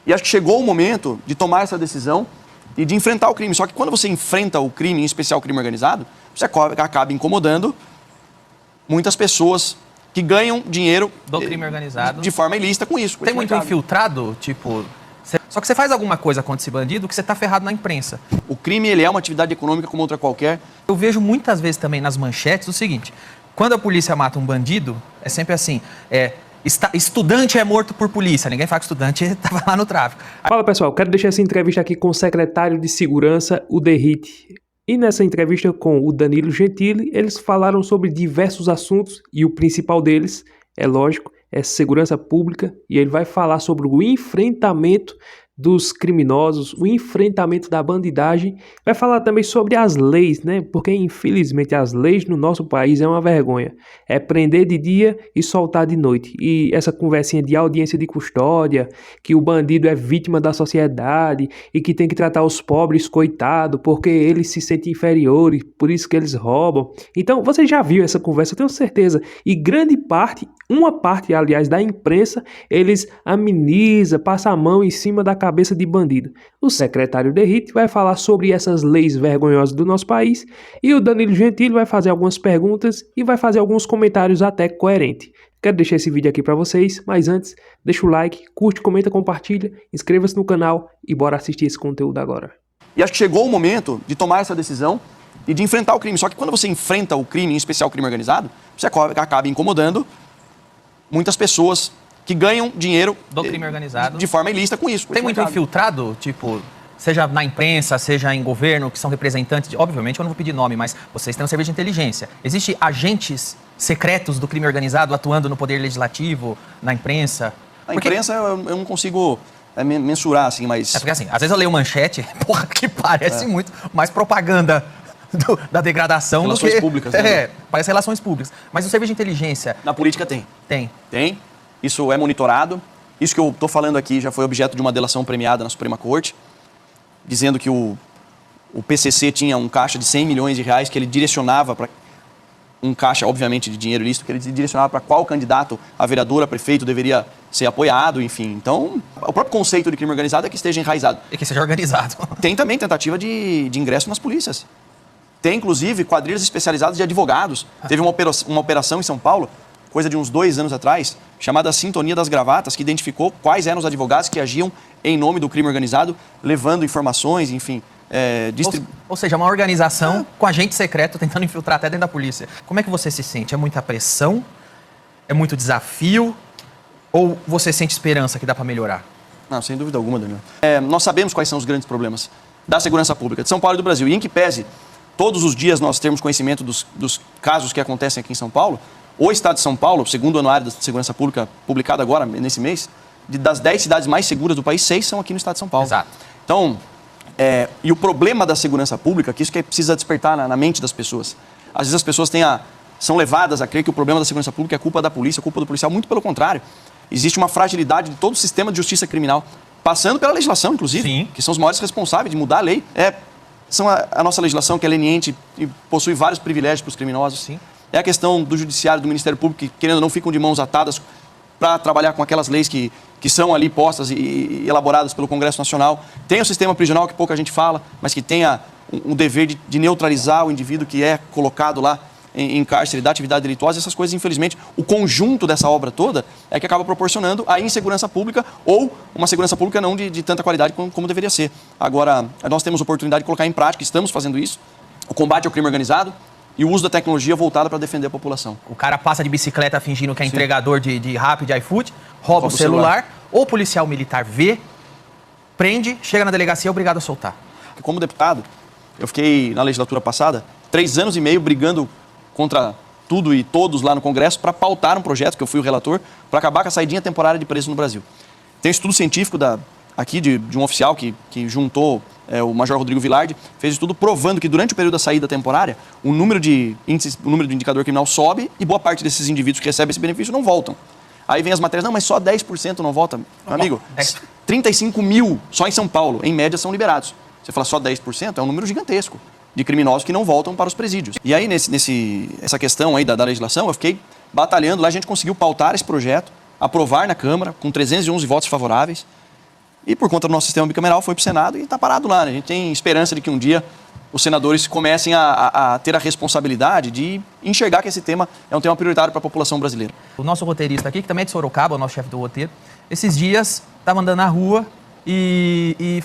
E acho que chegou o momento de tomar essa decisão e de enfrentar o crime. Só que quando você enfrenta o crime, em especial o crime organizado, você acaba incomodando muitas pessoas que ganham dinheiro do crime organizado de forma ilícita com isso. Tem muito infiltrado, tipo... Só que você faz alguma coisa contra esse bandido que você tá ferrado na imprensa. O crime, ele é uma atividade econômica como outra qualquer. Eu vejo muitas vezes também nas manchetes o seguinte: quando a polícia mata um bandido, é sempre assim, estudante é morto por polícia. Ninguém fala que estudante estava lá no tráfico. Fala pessoal, quero deixar essa entrevista aqui com o secretário de Segurança, o Derrite. E nessa entrevista com o Danilo Gentili, eles falaram sobre diversos assuntos e o principal deles, é lógico, é segurança pública, e ele vai falar sobre o enfrentamento dos criminosos, o enfrentamento da bandidagem, vai falar também sobre as leis, né? Porque infelizmente as leis no nosso país é uma vergonha. É prender de dia e soltar de noite. E essa conversinha de audiência de custódia, que o bandido é vítima da sociedade e que tem que tratar os pobres coitado porque eles se sentem inferiores, por isso que eles roubam. Então você já viu essa conversa, eu tenho certeza. E grande parte, uma parte aliás da imprensa, eles ameniza, passa a mão em cima da cabeça de bandido. O secretário Derrite vai falar sobre essas leis vergonhosas do nosso país e o Danilo Gentili vai fazer algumas perguntas e vai fazer alguns comentários até coerentes. Quero deixar esse vídeo aqui para vocês, mas antes, deixa o like, curte, comenta, compartilha, inscreva-se no canal e bora assistir esse conteúdo agora. E acho que chegou o momento de tomar essa decisão e de enfrentar o crime. Só que quando você enfrenta o crime, em especial o crime organizado, você acaba incomodando muitas pessoas que ganham dinheiro do crime organizado de forma ilícita com isso. Tem muito infiltrado, tipo, seja na imprensa, seja em governo, que são representantes, obviamente eu não vou pedir nome, mas vocês têm um serviço de inteligência. Existem agentes secretos do crime organizado atuando no poder legislativo, na imprensa? A imprensa eu não consigo mensurar, assim, mas... É porque assim, às vezes eu leio manchete, porra, que parece muito mais propaganda da degradação do que... Relações públicas, né? Parece relações públicas. Mas o serviço de inteligência... Na política tem. Tem. Isso é monitorado. Isso que eu estou falando aqui já foi objeto de uma delação premiada na Suprema Corte, dizendo que o PCC tinha um caixa de 100 milhões de reais que ele direcionava para um caixa, obviamente, de dinheiro ilícito, que ele direcionava para qual candidato a vereador, a prefeito deveria ser apoiado, enfim. Então, o próprio conceito de crime organizado é que esteja enraizado. E que seja organizado. Tem também tentativa de ingresso nas polícias. Tem, inclusive, quadrilhas especializadas de advogados. Teve uma operação em São Paulo, coisa de uns 2 anos atrás, chamada Sintonia das Gravatas, que identificou quais eram os advogados que agiam em nome do crime organizado, levando informações, enfim... Ou seja, uma organização com agente secreto tentando infiltrar até dentro da polícia. Como é que você se sente? É muita pressão? É muito desafio? Ou você sente esperança que dá para melhorar? Não, sem dúvida alguma, Daniel. Nós sabemos quais são os grandes problemas da segurança pública de São Paulo e do Brasil. E em que pese, todos os dias nós temos conhecimento dos casos que acontecem aqui em São Paulo, o Estado de São Paulo, segundo o Anuário da Segurança Pública, publicado agora, nesse mês, das 10 cidades mais seguras do país, 6 são aqui no Estado de São Paulo. Exato. Então, e o problema da segurança pública, que isso que precisa despertar na mente das pessoas. Às vezes as pessoas são levadas a crer que o problema da segurança pública é culpa da polícia, culpa do policial. Muito pelo contrário. Existe uma fragilidade de todo o sistema de justiça criminal, passando pela legislação, inclusive, Sim. que são os maiores responsáveis de mudar a lei. São a nossa legislação, que é leniente e possui vários privilégios para os criminosos. Sim. É a questão do judiciário, do Ministério Público, que, querendo ou não, ficam de mãos atadas para trabalhar com aquelas leis que são ali postas e elaboradas pelo Congresso Nacional. Tem o sistema prisional, que pouca gente fala, mas que tem um dever de neutralizar o indivíduo que é colocado lá em cárcere da atividade delituosa. Essas coisas, infelizmente, o conjunto dessa obra toda é que acaba proporcionando a insegurança pública ou uma segurança pública não de tanta qualidade como deveria ser. Agora, nós temos oportunidade de colocar em prática, estamos fazendo isso, o combate ao crime organizado e o uso da tecnologia voltada para defender a população. O cara passa de bicicleta fingindo que é entregador de Rappi, de iFood, rouba o celular, ou o policial militar vê, prende, chega na delegacia e é obrigado a soltar. Como deputado, eu fiquei na legislatura passada 3 anos e meio brigando contra tudo e todos lá no Congresso para pautar um projeto, que eu fui o relator, para acabar com a saidinha temporária de preso no Brasil. Tem um estudo científico aqui de um oficial que juntou o Major Rodrigo Vilardi, fez estudo provando que durante o período da saída temporária, o número de indicador criminal sobe e boa parte desses indivíduos que recebem esse benefício não voltam. Aí vem as matérias, não, mas só 10% não volta. Meu amigo, 35 mil só em São Paulo, em média, são liberados. Você fala só 10%, é um número gigantesco de criminosos que não voltam para os presídios. E aí, essa questão aí da legislação, eu fiquei batalhando lá, a gente conseguiu pautar esse projeto, aprovar na Câmara, com 311 votos favoráveis. E por conta do nosso sistema bicameral foi para o Senado e está parado lá, né? A gente tem esperança de que um dia os senadores comecem a ter a responsabilidade de enxergar que esse tema é um tema prioritário para a população brasileira. O nosso roteirista aqui, que também é de Sorocaba, o nosso chefe do roteiro, esses dias estava andando na rua e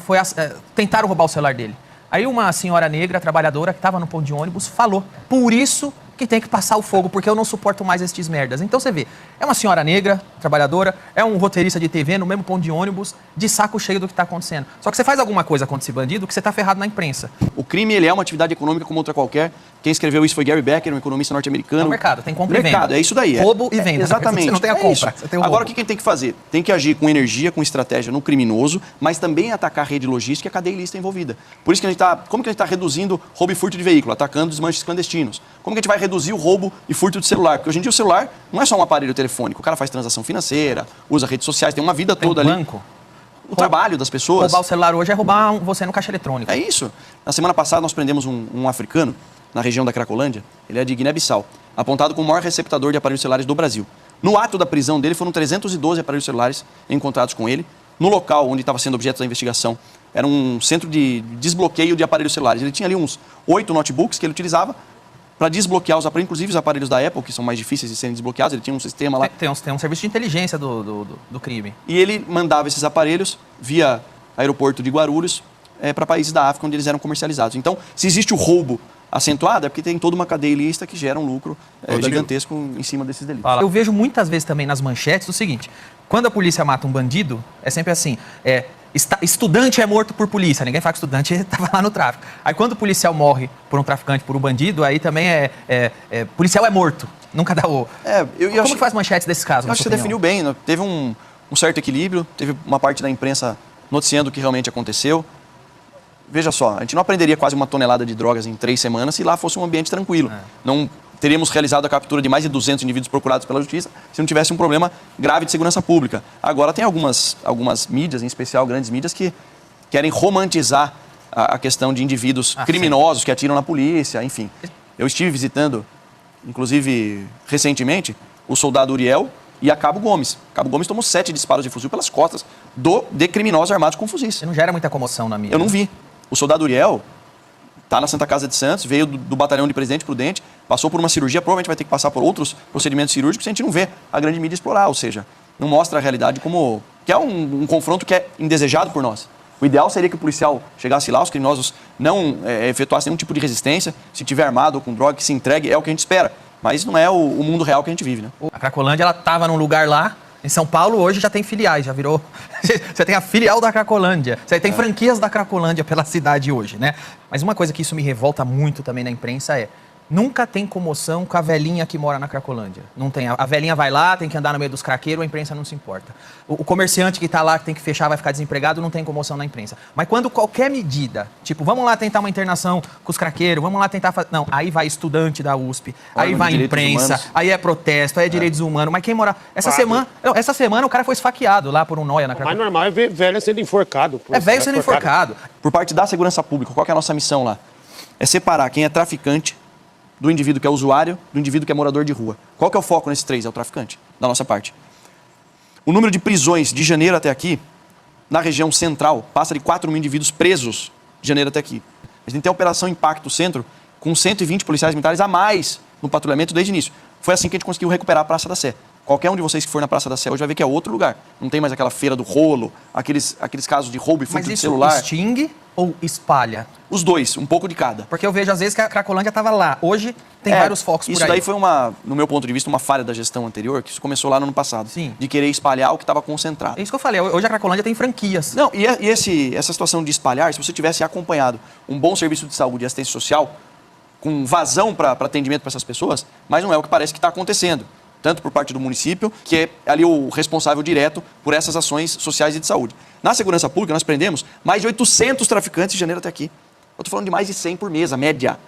tentaram roubar o celular dele. Aí uma senhora negra, trabalhadora, que estava no ponto de ônibus, falou: por isso que tem que passar o fogo, porque eu não suporto mais estes merdas. Então você vê, é uma senhora negra, trabalhadora, é um roteirista de TV no mesmo ponto de ônibus, de saco cheio do que está acontecendo. Só que você faz alguma coisa contra esse bandido que você está ferrado na imprensa. O crime, ele é uma atividade econômica como outra qualquer. Quem escreveu isso foi Gary Becker, um economista norte-americano. É o mercado, tem compra e venda. Mercado, é isso daí. Roubo e venda. Exatamente. Você não tem a compra, você tem o Agora, roubo. o que a gente tem que fazer? Tem que agir com energia, com estratégia no criminoso, mas também atacar a rede logística e a cadeia ilícita envolvida. Por isso que a gente está... Como que a gente está reduzindo roubo e furto de veículo? Atacando desmanches clandestinos. Como que a gente vai reduzir o roubo e furto de celular? Porque hoje em dia o celular não é só um aparelho telefônico. O cara faz transação financeira, usa redes sociais, tem uma vida toda ali. Banco. O trabalho das pessoas. Roubar o celular hoje é roubar você no caixa eletrônico. É isso. Na semana passada nós prendemos um africano na região da Cracolândia, ele é de Guiné-Bissau, apontado como o maior receptador de aparelhos celulares do Brasil. No ato da prisão dele foram 312 aparelhos celulares encontrados com ele. No local onde estava sendo objeto da investigação era um centro de desbloqueio de aparelhos celulares. Ele tinha ali uns 8 notebooks que ele utilizava para desbloquear os aparelhos, inclusive os aparelhos da Apple, que são mais difíceis de serem desbloqueados. Ele tinha um sistema lá. Tem um serviço de inteligência do crime. E ele mandava esses aparelhos via aeroporto de Guarulhos para países da África onde eles eram comercializados. Então, se existe o roubo acentuado, é porque tem toda uma cadeia ilícita que gera um lucro gigantesco em cima desses delitos. Eu vejo muitas vezes também nas manchetes o seguinte: quando a polícia mata um bandido, é sempre assim, estudante é morto por polícia. Ninguém fala que estudante estava lá no tráfico. Aí quando o policial morre por um traficante, por um bandido, aí também policial é morto. Nunca dá o... Como que faz manchetes desses casos? Acho que você definiu bem, né? Teve um certo equilíbrio, teve uma parte da imprensa noticiando o que realmente aconteceu. Veja só, a gente não apreenderia quase 1 tonelada de drogas em 3 semanas se lá fosse um ambiente tranquilo. Não teríamos realizado a captura de mais de 200 indivíduos procurados pela justiça se não tivesse um problema grave de segurança pública. Agora, tem algumas mídias, em especial grandes mídias, que querem romantizar a questão de indivíduos criminosos que atiram na polícia, enfim. Eu estive visitando, inclusive recentemente, o soldado Uriel e a Cabo Gomes. Cabo Gomes tomou 7 disparos de fuzil pelas costas de criminosos armados com fuzis. Você não gera muita comoção na mídia? Eu não vi. O soldado Uriel está na Santa Casa de Santos, veio do batalhão de Presidente Prudente, passou por uma cirurgia, provavelmente vai ter que passar por outros procedimentos cirúrgicos, a gente não vê a grande mídia explorar, ou seja, não mostra a realidade como... que é um confronto que é indesejado por nós. O ideal seria que o policial chegasse lá, os criminosos não efetuassem nenhum tipo de resistência, se tiver armado ou com droga, que se entregue, é o que a gente espera. Mas não é o mundo real que a gente vive, né? A Cracolândia, ela estava num lugar lá, em São Paulo, hoje já tem filiais, já virou... Você tem a filial da Cracolândia, você tem franquias da Cracolândia pela cidade hoje, né? Mas uma coisa que isso me revolta muito também na imprensa é: nunca tem comoção com a velhinha que mora na Cracolândia. Não tem. A velhinha vai lá, tem que andar no meio dos craqueiros, a imprensa não se importa. O comerciante que está lá, que tem que fechar, vai ficar desempregado, não tem comoção na imprensa. Mas quando qualquer medida, tipo, vamos lá tentar uma internação com os craqueiros, vamos lá tentar fazer... Não, aí vai estudante da USP, aí vai imprensa, aí é protesto, aí é direitos humanos. Mas quem mora... Essa semana o cara foi esfaqueado lá por um noia na Cracolândia. O mais normal é ver velho sendo enforcado. É velho sendo enforcado. Por parte da segurança pública, qual que é a nossa missão lá? É separar quem é traficante do indivíduo que é usuário, do indivíduo que é morador de rua. Qual que é o foco nesses 3? É o traficante, da nossa parte. O número de prisões de janeiro até aqui, na região central, passa de 4 mil indivíduos presos de janeiro até aqui. A gente tem a Operação Impacto Centro, com 120 policiais militares a mais no patrulhamento desde o início. Foi assim que a gente conseguiu recuperar a Praça da Sé. Qualquer um de vocês que for na Praça da Sé hoje vai ver que é outro lugar. Não tem mais aquela feira do rolo, aqueles casos de roubo e furto de celular. Mas isso extingue ou espalha? Os dois, um pouco de cada. Porque eu vejo às vezes que a Cracolândia estava lá. Hoje tem vários focos por aí. Isso daí foi no meu ponto de vista, uma falha da gestão anterior, que isso começou lá no ano passado. Sim. De querer espalhar o que estava concentrado. É isso que eu falei. Hoje a Cracolândia tem franquias. Não, essa situação de espalhar, se você tivesse acompanhado um bom serviço de saúde e assistência social, com vazão para atendimento para essas pessoas, mas não é o que parece que está acontecendo. Tanto por parte do município, que é ali o responsável direto por essas ações sociais e de saúde. Na segurança pública, nós prendemos mais de 800 traficantes de janeiro até aqui. Eu estou falando de mais de 100 por mês, a média.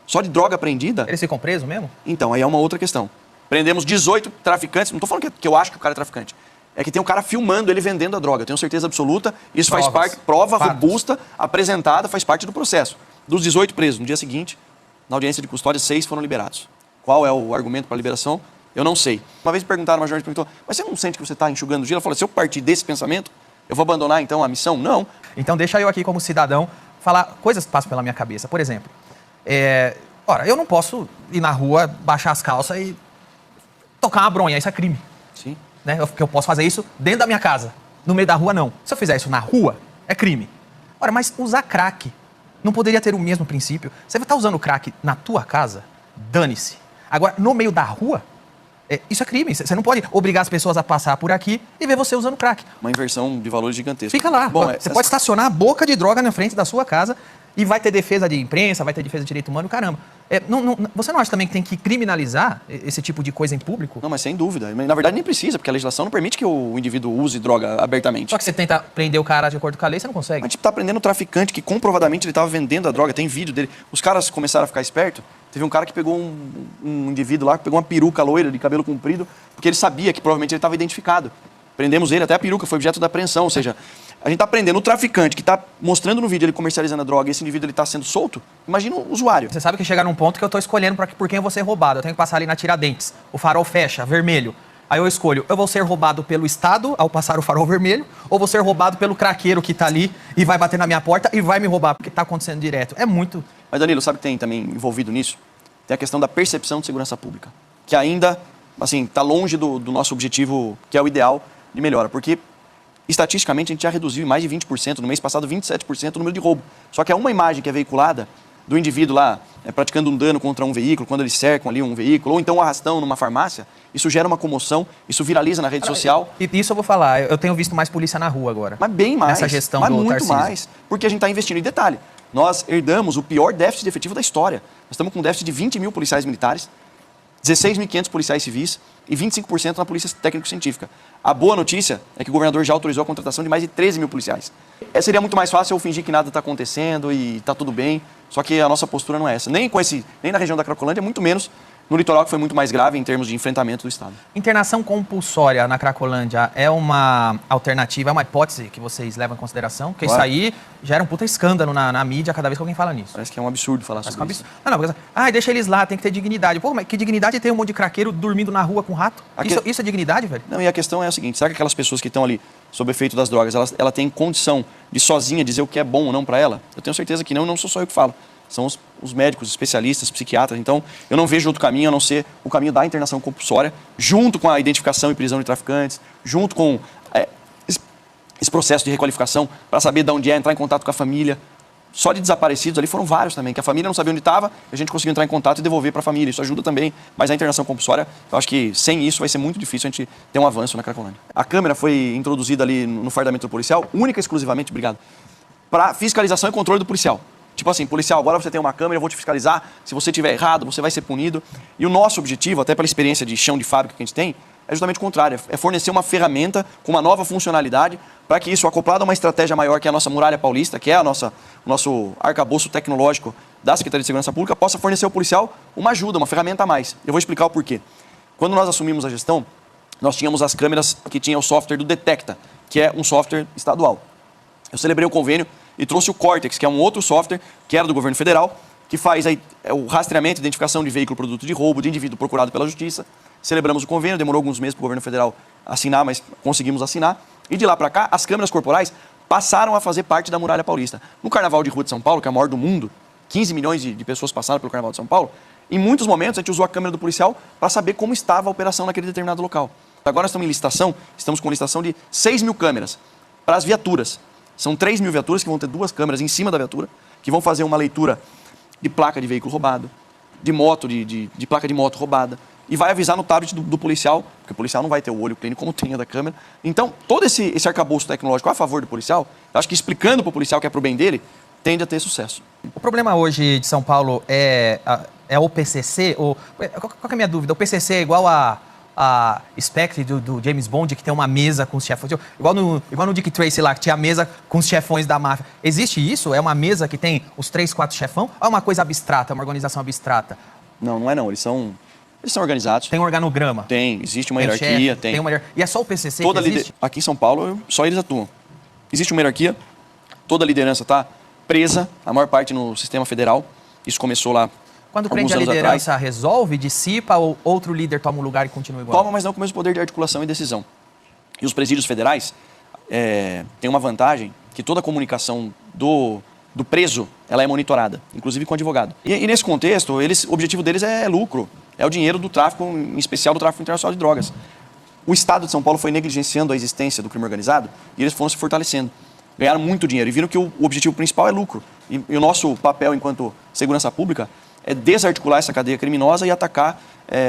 Só de droga apreendida... Eles ficam presos mesmo? Então, aí é uma outra questão. Prendemos 18 traficantes, não estou falando que eu acho que o cara é traficante. É que tem um cara filmando ele vendendo a droga. Eu tenho certeza absoluta, isso faz parte, prova robusta, apresentada, faz parte do processo. Dos 18 presos, no dia seguinte, na audiência de custódia, 6 foram liberados. Qual é o argumento para a liberação? Eu não sei. Uma vez me perguntaram, uma jornalista perguntou, mas você não sente que você está enxugando gelo? Eu falei, se eu partir desse pensamento, Eu vou abandonar, então, a missão? Não. Então, deixa eu aqui, como cidadão, falar coisas que passam pela minha cabeça. Por exemplo, ora, eu não posso ir na rua, baixar as calças e tocar uma bronha. Isso é crime. Sim. Né? Eu posso fazer isso dentro da minha casa. No meio da rua, não. Se eu fizer isso na rua, é crime. Ora, mas usar crack não poderia ter o mesmo princípio? Você vai estar usando crack na tua casa? Dane-se. Agora, no meio da rua, isso é crime. Você não pode obrigar as pessoas a passar por aqui e ver você usando crack. Uma inversão de valores gigantesca. Fica lá. Bom, você pode estacionar a boca de droga na frente da sua casa e vai ter defesa de imprensa, vai ter defesa de direito humano, caramba. Você não acha também que tem que criminalizar esse tipo de coisa em público? Não, mas sem dúvida. Na verdade, nem precisa, porque a legislação não permite que o indivíduo use droga abertamente. Só que você tenta prender o cara de acordo com a lei, você não consegue. A gente tá prendendo o traficante que comprovadamente ele estava vendendo a droga, tem vídeo dele. Os caras começaram a ficar espertos. Teve um cara que pegou um indivíduo lá, que pegou uma peruca loira de cabelo comprido, porque ele sabia que provavelmente ele estava identificado. Prendemos ele, até a peruca foi objeto da apreensão, ou seja, a gente está prendendo o traficante que está mostrando no vídeo ele comercializando a droga e esse indivíduo está sendo solto. Imagina o usuário. Você sabe que chega num ponto que eu estou escolhendo por quem eu vou ser roubado. Eu tenho que passar ali na Tiradentes. O farol fecha, vermelho. Aí eu escolho, eu vou ser roubado pelo Estado ao passar o farol vermelho, ou vou ser roubado pelo craqueiro que está ali e vai bater na minha porta e vai me roubar, porque está acontecendo direto. É muito... Mas, Danilo, sabe que tem também envolvido nisso? Tem a questão da percepção de segurança pública, que ainda, assim, está longe do nosso objetivo, que é o ideal de melhora, porque estatisticamente a gente já reduziu em mais de 20%, no mês passado 27% o número de roubo. Só que é uma imagem que é veiculada do indivíduo lá praticando um dano contra um veículo, quando eles cercam ali um veículo, ou então um arrastão numa farmácia, isso gera uma comoção, isso viraliza na rede social. E isso eu vou falar, eu tenho visto mais polícia na rua agora. Mas bem mais. Nessa gestão mas do muito Tarcísio. mais, porque a gente está investindo em detalhe. Nós herdamos o pior déficit de efetivo da história. Nós estamos com um déficit de 20 mil policiais militares, 16.500 policiais civis e 25% na polícia técnico-científica. A boa notícia é que o governador já autorizou a contratação de mais de 13 mil policiais. Seria muito mais fácil eu fingir que nada está acontecendo e está tudo bem, só que a nossa postura não é essa. Nem na região da Cracolândia, muito menos no litoral, que foi muito mais grave em termos de enfrentamento do Estado. Internação compulsória na Cracolândia é uma alternativa, é uma hipótese que vocês levam em consideração? Porque claro. Isso aí gera um puta escândalo na mídia cada vez que alguém fala nisso. Parece que é um absurdo falar sobre isso. Não, deixa eles lá, tem que ter dignidade. Pô, mas que dignidade tem um monte de craqueiro dormindo na rua com rato? Isso é dignidade, velho? Não, e a questão é a seguinte, será que aquelas pessoas que estão ali sob efeito das drogas, ela tem condição de sozinha dizer o que é bom ou não para ela? Eu tenho certeza que não sou só eu que falo. São os médicos, especialistas, psiquiatras. Então, eu não vejo outro caminho a não ser o caminho da internação compulsória, junto com a identificação e prisão de traficantes, junto com esse processo de requalificação para saber de onde é, entrar em contato com a família. Só de desaparecidos ali foram vários também, que a família não sabia onde estava, a gente conseguiu entrar em contato e devolver para a família. Isso ajuda também, mas a internação compulsória, eu acho que sem isso vai ser muito difícil a gente ter um avanço na Cracolândia. A câmera foi introduzida ali no fardamento policial, única e exclusivamente, obrigado, para fiscalização e controle do policial. Tipo assim, policial, agora você tem uma câmera, eu vou te fiscalizar, se você estiver errado, você vai ser punido. E o nosso objetivo, até pela experiência de chão de fábrica que a gente tem, é justamente o contrário, é fornecer uma ferramenta com uma nova funcionalidade para que isso, acoplado a uma estratégia maior que é a nossa Muralha Paulista, que é o nosso arcabouço tecnológico da Secretaria de Segurança Pública, possa fornecer ao policial uma ajuda, uma ferramenta a mais. Eu vou explicar o porquê. Quando nós assumimos a gestão, nós tínhamos as câmeras que tinham o software do Detecta, que é um software estadual. Eu celebrei o convênio e trouxe o Cortex, que é um outro software que era do governo federal, que faz o rastreamento e identificação de veículo produto de roubo, de indivíduo procurado pela justiça. Celebramos o convênio, demorou alguns meses para o governo federal assinar, mas conseguimos assinar. E de lá para cá, as câmeras corporais passaram a fazer parte da Muralha Paulista. No Carnaval de Rua de São Paulo, que é o maior do mundo, 15 milhões de pessoas passaram pelo Carnaval de São Paulo, em muitos momentos a gente usou a câmera do policial para saber como estava a operação naquele determinado local. Agora nós estamos em licitação, estamos com licitação de 6 mil câmeras para as viaturas. São 3 mil viaturas que vão ter 2 câmeras em cima da viatura, que vão fazer uma leitura de placa de veículo roubado, de moto, de placa de moto roubada, e vai avisar no tablet do policial, porque o policial não vai ter o olho clínico como tem a da câmera. Então, todo esse arcabouço tecnológico a favor do policial, eu acho que explicando para o policial que é para o bem dele, tende a ter sucesso. O problema hoje de São Paulo é o PCC? Qual que é a minha dúvida? O PCC é igual a Spectre do James Bond, que tem uma mesa com os chefões. Igual no Dick Tracy lá, que tinha a mesa com os chefões da máfia. Existe isso? É uma mesa que tem os 3, 4 chefão? Ou é uma coisa abstrata, uma organização abstrata? Não é não. Eles são organizados. Tem um organograma? Tem. Existe uma hierarquia. Tem uma hierarquia. E é só o PCC toda que existe? Aqui em São Paulo, só eles atuam. Existe uma hierarquia. Toda a liderança está presa, a maior parte no sistema federal. Isso começou lá Quando prende a liderança, resolve, dissipa ou outro líder toma o lugar e continua igual? Toma, mas não com o mesmo poder de articulação e decisão. E os presídios federais, tem uma vantagem que toda a comunicação do preso, ela é monitorada, inclusive com o advogado. E nesse contexto, o objetivo deles é lucro, é o dinheiro do tráfico, em especial do tráfico internacional de drogas. O Estado de São Paulo foi negligenciando a existência do crime organizado e eles foram se fortalecendo. Ganharam muito dinheiro e viram que o objetivo principal é lucro. E o nosso papel enquanto segurança pública é desarticular essa cadeia criminosa e atacar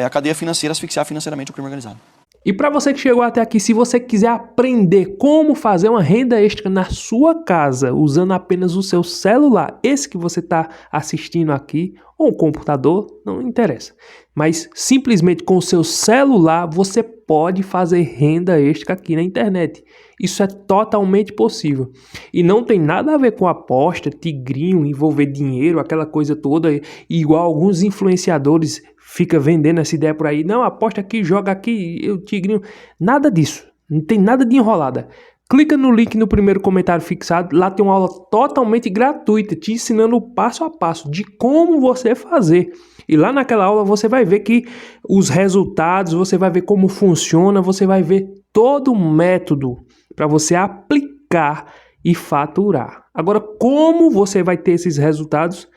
a cadeia financeira, asfixiar financeiramente o crime organizado. E para você que chegou até aqui, se você quiser aprender como fazer uma renda extra na sua casa, usando apenas o seu celular, esse que você está assistindo aqui, ou um computador, não interessa. Mas simplesmente com o seu celular, você pode fazer renda extra aqui na internet. Isso é totalmente possível. E não tem nada a ver com aposta, tigrinho, envolver dinheiro, aquela coisa toda, igual alguns influenciadores fica vendendo essa ideia por aí. Não, aposta aqui, joga aqui, eu tigrinho. Nada disso. Não tem nada de enrolada. Clica no link no primeiro comentário fixado. Lá tem uma aula totalmente gratuita, te ensinando o passo a passo de como você fazer. E lá naquela aula você vai ver que os resultados, você vai ver como funciona, você vai ver todo o método para você aplicar e faturar. Agora, como você vai ter esses resultados?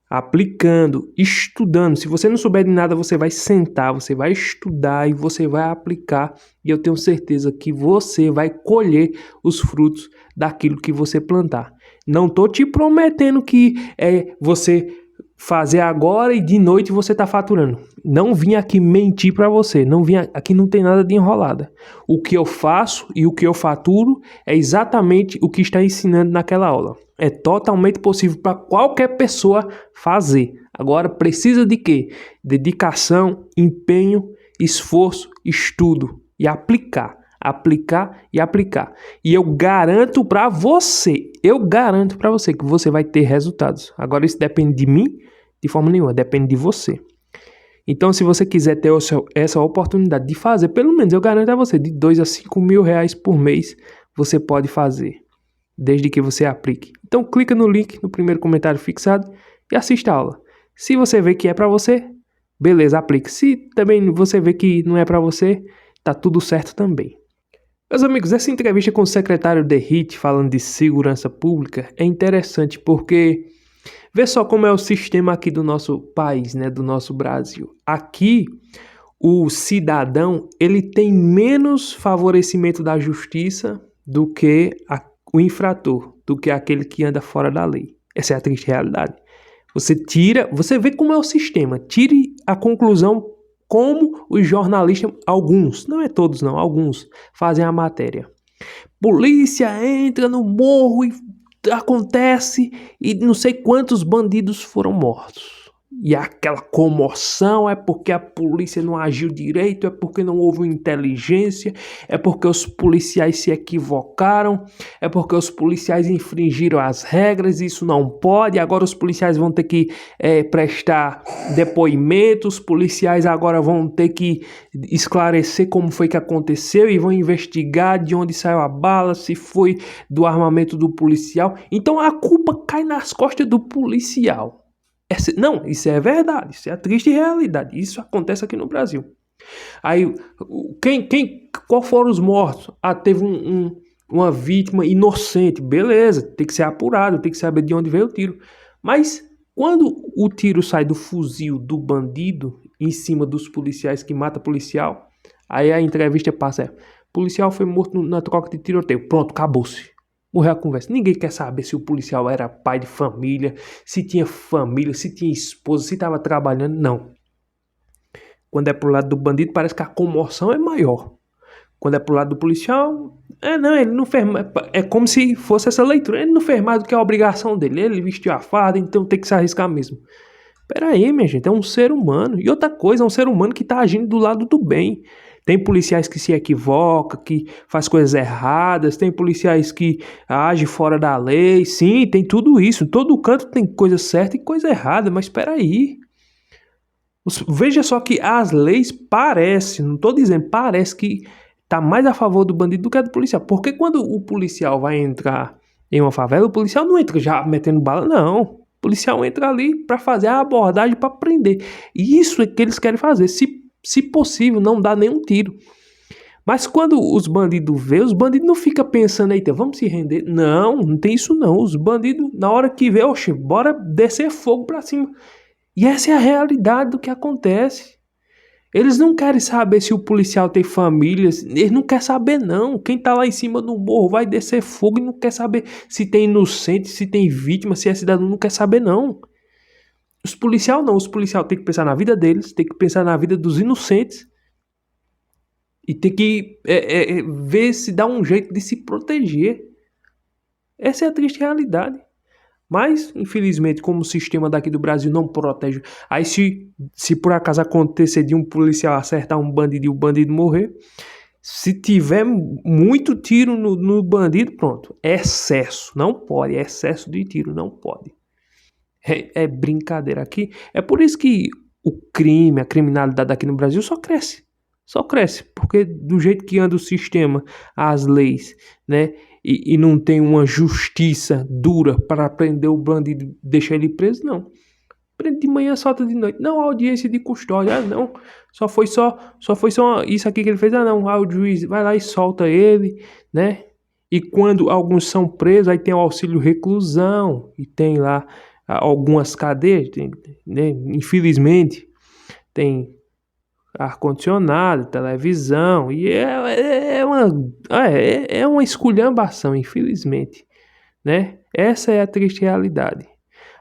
Aplicando, estudando. Se você não souber de nada, você vai sentar, você vai estudar e você vai aplicar. E eu tenho certeza que você vai colher os frutos daquilo que você plantar. Não estou te prometendo que você fazer agora e de noite você está faturando. Não vim aqui mentir para você. Aqui não tem nada de enrolada. O que eu faço e o que eu faturo é exatamente o que está ensinando naquela aula. É totalmente possível para qualquer pessoa fazer. Agora precisa de quê? Dedicação, empenho, esforço, estudo e aplicar. Aplicar e aplicar. E eu garanto para você que você vai ter resultados. Agora isso depende de mim? De forma nenhuma, depende de você. Então se você quiser ter essa oportunidade de fazer, pelo menos eu garanto a você, de 2 a 5 mil reais por mês, você pode fazer. Desde que você aplique. Então clica no link no primeiro comentário fixado e assista a aula. Se você vê que é para você, beleza, aplique. Se também você vê que não é para você, tá tudo certo também. Meus amigos, essa entrevista com o secretário Derrite falando de segurança pública é interessante porque vê só como é o sistema aqui do nosso país, né, do nosso Brasil. Aqui o cidadão ele tem menos favorecimento da justiça do que o infrator, do que aquele que anda fora da lei. Essa é a triste realidade. Você vê como é o sistema. Tire a conclusão como os jornalistas, alguns, não é todos não, alguns, fazem a matéria. Polícia entra no morro e acontece e não sei quantos bandidos foram mortos. E aquela comoção é porque a polícia não agiu direito, é porque não houve inteligência, é porque os policiais se equivocaram, é porque os policiais infringiram as regras, isso não pode, agora os policiais vão ter que prestar depoimentos, os policiais agora vão ter que esclarecer como foi que aconteceu e vão investigar de onde saiu a bala, se foi do armamento do policial. Então a culpa cai nas costas do policial. Não, isso é verdade, isso é a triste realidade, isso acontece aqui no Brasil. Aí, qual foram os mortos? Teve uma vítima inocente, beleza, tem que ser apurado, tem que saber de onde veio o tiro. Mas quando o tiro sai do fuzil do bandido em cima dos policiais que mata policial, aí a entrevista passa, policial foi morto na troca de tiroteio, pronto, acabou-se. Morreu a conversa. Ninguém quer saber se o policial era pai de família, se tinha esposa, se estava trabalhando. Não. Quando é pro lado do bandido, parece que a comoção é maior. Quando é pro lado do policial, ele não fez mais. É como se fosse essa leitura. Ele não fez mais do que a obrigação dele. Ele vestiu a farda, então tem que se arriscar mesmo. Peraí, minha gente, é um ser humano. E outra coisa, é um ser humano que está agindo do lado do bem. Tem policiais que se equivocam, que faz coisas erradas, tem policiais que agem fora da lei, sim, tem tudo isso. Em todo canto tem coisa certa e coisa errada, mas espera aí. Veja só que as leis parecem, não estou dizendo, parece que está mais a favor do bandido do que a do policial. Porque quando o policial vai entrar em uma favela, o policial não entra já metendo bala, não. O policial entra ali para fazer a abordagem, para prender. E isso é que eles querem fazer, se possível, não dá nenhum tiro. Mas quando os bandidos vê, os bandidos não ficam pensando, eita, vamos se render. Não, não tem isso não. Os bandidos, na hora que vê, oxe, bora descer fogo pra cima. E essa é a realidade do que acontece. Eles não querem saber se o policial tem família, eles não querem saber não. Quem tá lá em cima do morro vai descer fogo e não quer saber se tem inocente, se tem vítima, se é cidadão, não quer saber não. Os policiais não, os policiais têm que pensar na vida deles, têm que pensar na vida dos inocentes e tem que ver se dá um jeito de se proteger. Essa é a triste realidade. Mas, infelizmente, como o sistema daqui do Brasil não protege, aí se por acaso acontecer de um policial acertar um bandido e o bandido morrer, se tiver muito tiro no bandido, pronto, é excesso, não pode, é excesso de tiro, não pode. É brincadeira aqui. É por isso que o crime, a criminalidade aqui no Brasil só cresce, porque do jeito que anda o sistema, as leis, né? E não tem uma justiça dura para prender o bandido e deixar ele preso, não. Prende de manhã, solta de noite. Não, audiência de custódia, não. Só foi só isso aqui que ele fez. Não, o juiz vai lá e solta ele, né? E quando alguns são presos, aí tem o auxílio reclusão, e tem lá algumas cadeias, né? Infelizmente, tem ar-condicionado, televisão, e é uma esculhambação, infelizmente, né? Essa é a triste realidade.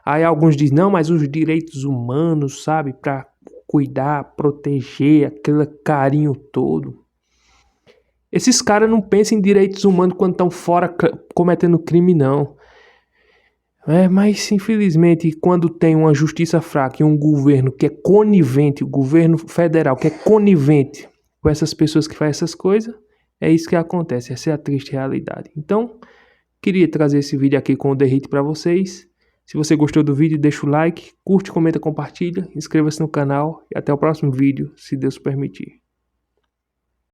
Aí alguns dizem, não, mas os direitos humanos, sabe, para cuidar, proteger, aquele carinho todo. Esses caras não pensam em direitos humanos quando estão fora cometendo crime, não. Mas infelizmente, quando tem uma justiça fraca e um governo que é conivente, o governo federal que é conivente com essas pessoas que fazem essas coisas, é isso que acontece, essa é a triste realidade. Então, queria trazer esse vídeo aqui com o The Hit para vocês. Se você gostou do vídeo, deixa o like, curte, comenta, compartilha, inscreva-se no canal e até o próximo vídeo, se Deus permitir.